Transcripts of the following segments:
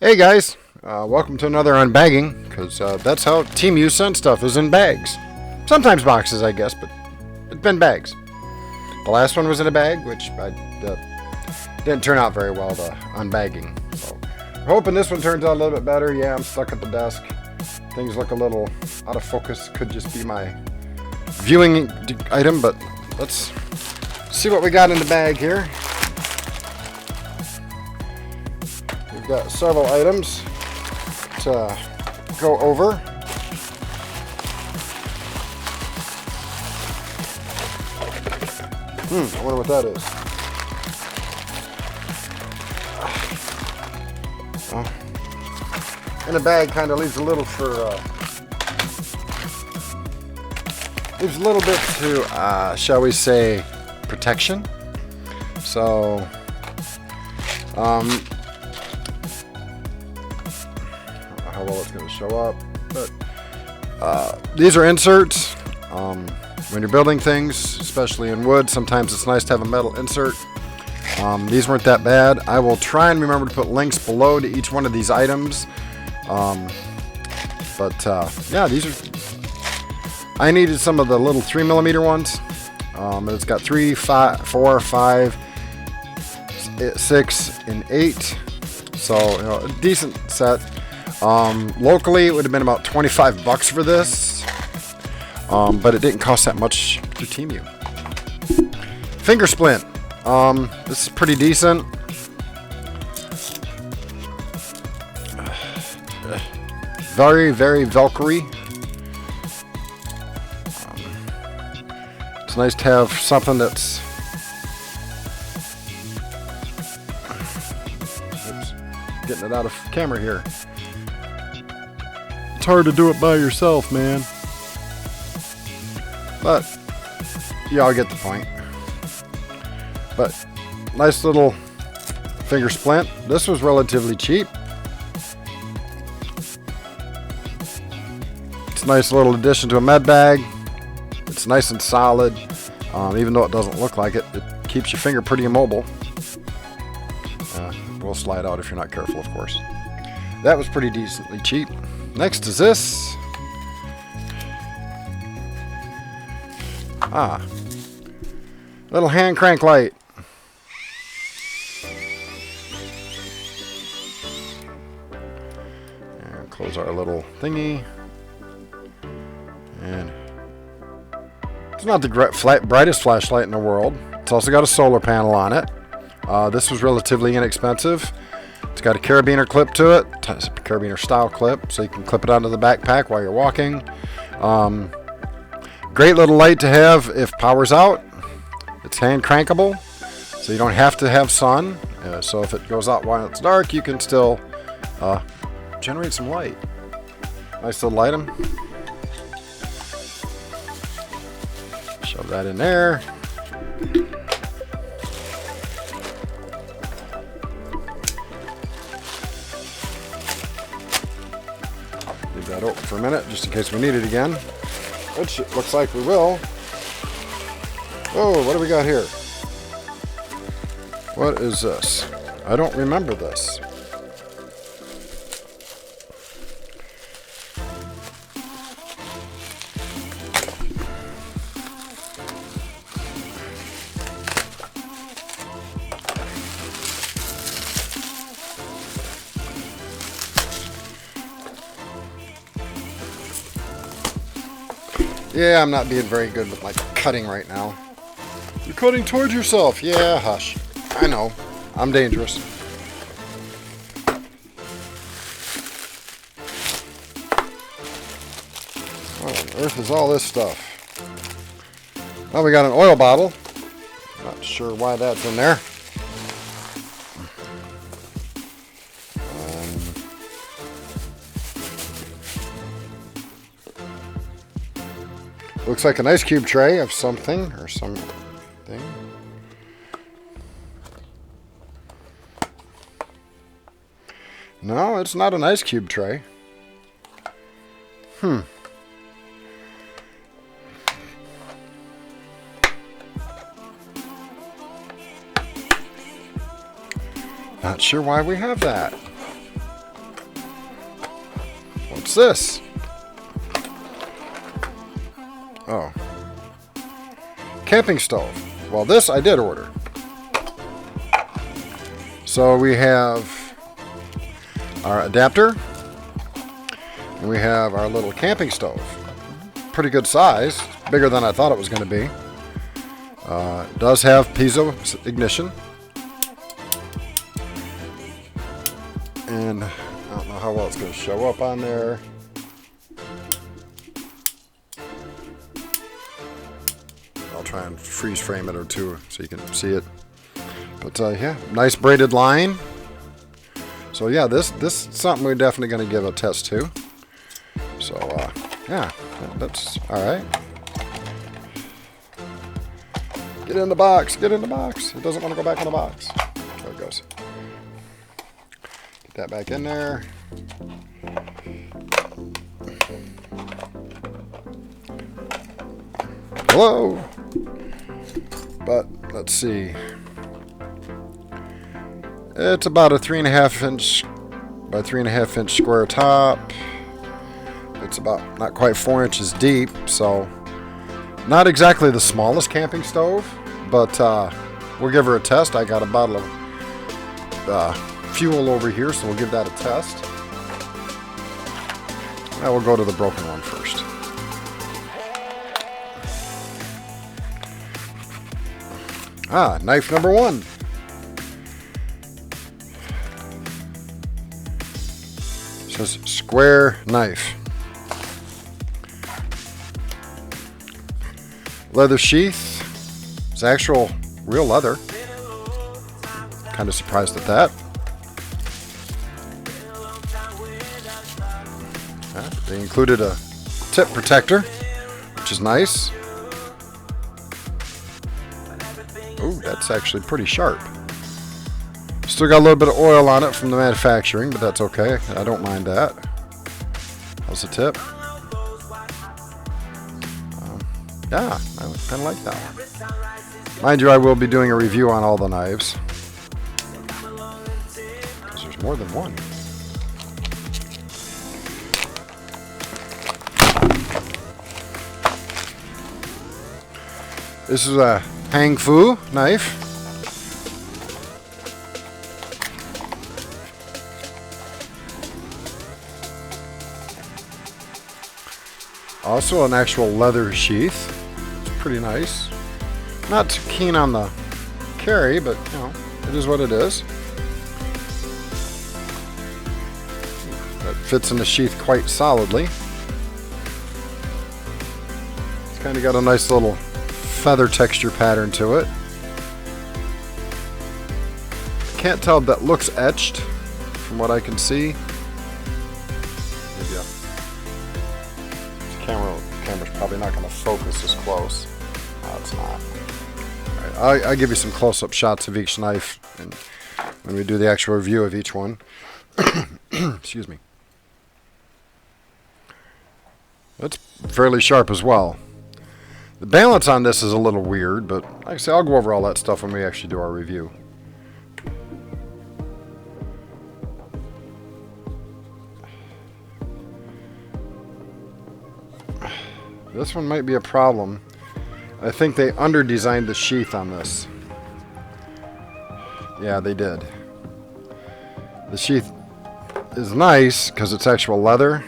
Hey guys, welcome to another unbagging, because that's how Temu sends stuff, is in bags. Sometimes boxes, I guess, but it's been bags. The last one was in a bag, which didn't turn out very well, the unbagging. So, hoping this one turns out a little bit better. Yeah, I'm stuck at the desk. Things look a little out of focus. Could just be my viewing item, but let's see what we got in the bag here. We've got several items to go over. I wonder what that is. In a bag kind of leaves a little bit to, shall we say, protection. So, I don't know how well it's going to show up, but these are inserts. When you're building things, especially in wood, sometimes it's nice to have a metal insert. These weren't that bad. I will try and remember to put links below to each one of these items. Yeah, these are. I needed some of the little 3mm ones. It's got 3, 5, 4, 5, 6, and 8. So, a decent set. Locally, it would have been about $25 for this. But it didn't cost that much to Temu. Finger splint. This is pretty decent. Very, very Velcro-y. It's nice to have something that's... Oops, getting it out of camera here. It's hard to do it by yourself, man. But, y'all get the point. But, nice little finger splint. This was relatively cheap. It's a nice little addition to a med bag. It's nice and solid. Even though it doesn't look like it, it keeps your finger pretty immobile. It will slide out if you're not careful, of course. That was pretty decently cheap. Next is this. Little hand crank light. And close our little thingy. And it's not the brightest flashlight in the world. It's also got a solar panel on it. This was relatively inexpensive. It's got a carabiner clip to it. It's a carabiner style clip, so you can clip it onto the backpack while you're walking. Great little light to have if power's out. It's hand crankable, so you don't have to have sun. So if it goes out while it's dark, you can still generate some light. Nice little item. Shove that in there. Leave that open for a minute, just in case we need it again. Which it looks like we will. Oh, what do we got here? What is this? I don't remember this. Yeah, I'm not being very good with my cutting right now. You're cutting towards yourself. Yeah, hush. I know. I'm dangerous. What on earth is all this stuff? Well, we got an oil bottle. Not sure why that's in there. Looks like an ice cube tray of something or something. No, it's not an ice cube tray. Not sure why we have that. What's this? Oh. Camping stove. Well, this I did order. So we have our adapter. And we have our little camping stove. Pretty good size. Bigger than I thought it was going to be. It does have piezo ignition. And I don't know how well it's going to show up on there. I'll try and freeze frame it or two so you can see it. But yeah, nice braided line. So yeah, this is something we're definitely going to give a test to. So yeah, that's all right. Get in the box. Get in the box. It doesn't want to go back in the box. There it goes. Get that back in there. Hello. But let's see. It's about a 3.5 inch by 3.5 inch square top. It's about not quite 4 inches deep, so not exactly the smallest camping stove, but we'll give her a test. I got a bottle of fuel over here, so we'll give that a test. Now we'll go to the broken one first. Knife number 1. It says square knife. Leather sheath. It's actual real leather. Kind of surprised at that. They included a tip protector, which is nice. Ooh, that's actually pretty sharp. Still got a little bit of oil on it from the manufacturing, but that's okay. I don't mind that. How's the tip? Yeah, I kind of like that one. Mind you, I will be doing a review on all the knives. Because there's more than one. This is a Hang Fu knife. Also an actual leather sheath. It's pretty nice. Not too keen on the carry, but you know, it is what it is. That fits in the sheath quite solidly. It's kind of got a nice little feather texture pattern to it. Can't tell if that looks etched from what I can see. Maybe camera's probably not going to focus as close. No, it's not. All right, I'll give you some close-up shots of each knife and when we do the actual review of each one. Excuse me. That's fairly sharp as well. The balance on this is a little weird, but like I say, I'll go over all that stuff when we actually do our review. This one might be a problem. I think they under-designed the sheath on this. Yeah, they did. The sheath is nice because it's actual leather,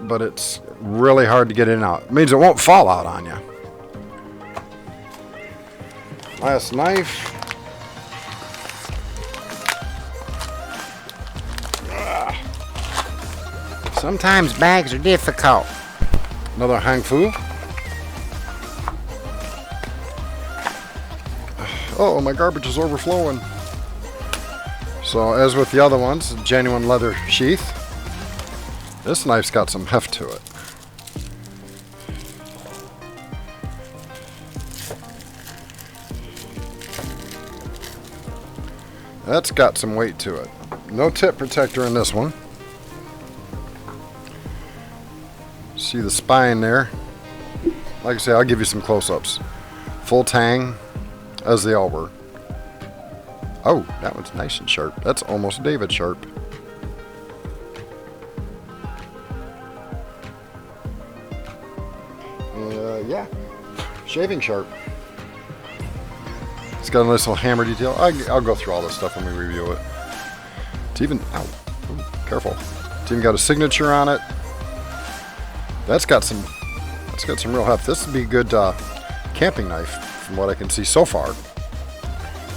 but it's really hard to get in and out. It means it won't fall out on you. Last knife. Sometimes bags are difficult. Another Hang Fu. Oh, my garbage is overflowing. So, as with the other ones, genuine leather sheath. This knife's got some heft to it. That's got some weight to it. No tip protector in this one. See the spine there. Like I say, I'll give you some close-ups. Full tang, as they all were. Oh, that one's nice and sharp. That's almost David sharp. Yeah, shaving sharp. It's got a nice little hammer detail. I'll go through all this stuff when we review it. It's even, ow, ooh, careful. It's even got a signature on it. That's got some real heft. This would be a good camping knife from what I can see so far.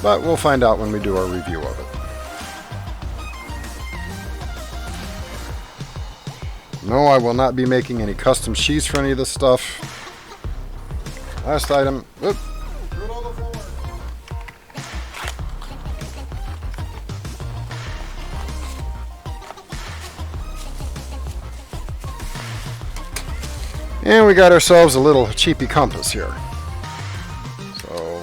But we'll find out when we do our review of it. No, I will not be making any custom sheaths for any of this stuff. Last item. Whoop. And we got ourselves a little cheapy compass here. So,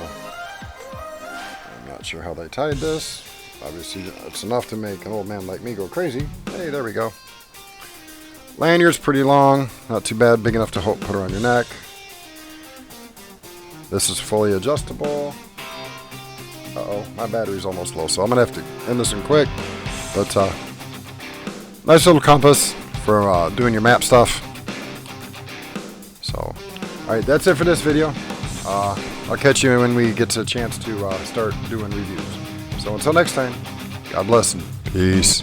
I'm not sure how they tied this. Obviously, it's enough to make an old man like me go crazy. Hey, there we go. Lanyard's pretty long, not too bad, big enough to put around your neck. This is fully adjustable. Uh-oh, my battery's almost low, so I'm going to have to end this one quick. But, nice little compass for doing your map stuff. So, alright, that's it for this video. I'll catch you when we get a chance to start doing reviews. So until next time, God bless and peace.